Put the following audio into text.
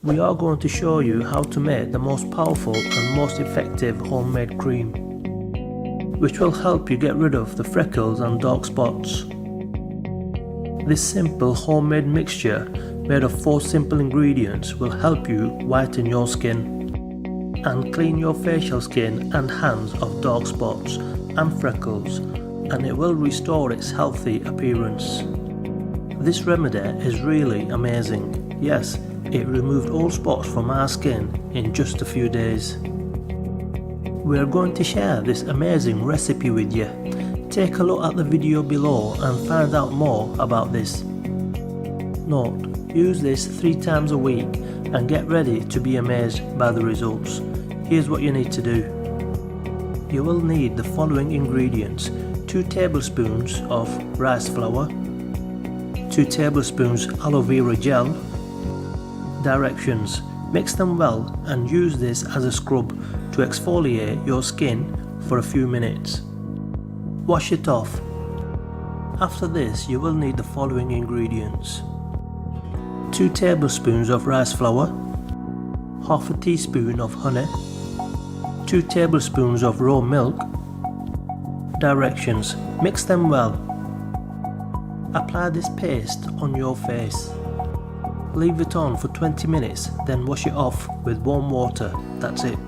We are going to show you how to make the most powerful and most effective homemade cream, which will help you get rid of the freckles and dark spots. This simple homemade mixture made of 4 simple ingredients will help you whiten your skin and clean your facial skin and hands of dark spots and freckles, and it will restore its healthy appearance. This remedy is really amazing. Yes, it removed all spots from our skin in just a few days. We are going to share this amazing recipe with you. Take a look at the video below and find out more about this. Note, use this 3 times a week and get ready to be amazed by the results. Here's what you need to do. You will need the following ingredients: 2 tablespoons of rice flour, 2 tablespoons aloe vera gel. Directions: mix them well and use this as a scrub to exfoliate your skin for a few minutes. Wash it off. After this, you will need the following ingredients: 2 tablespoons of rice flour, half a teaspoon of honey, 2 tablespoons of raw milk. Directions: mix them well. Apply this paste on your face. Leave it on for 20 minutes, then wash it off with warm water. That's it.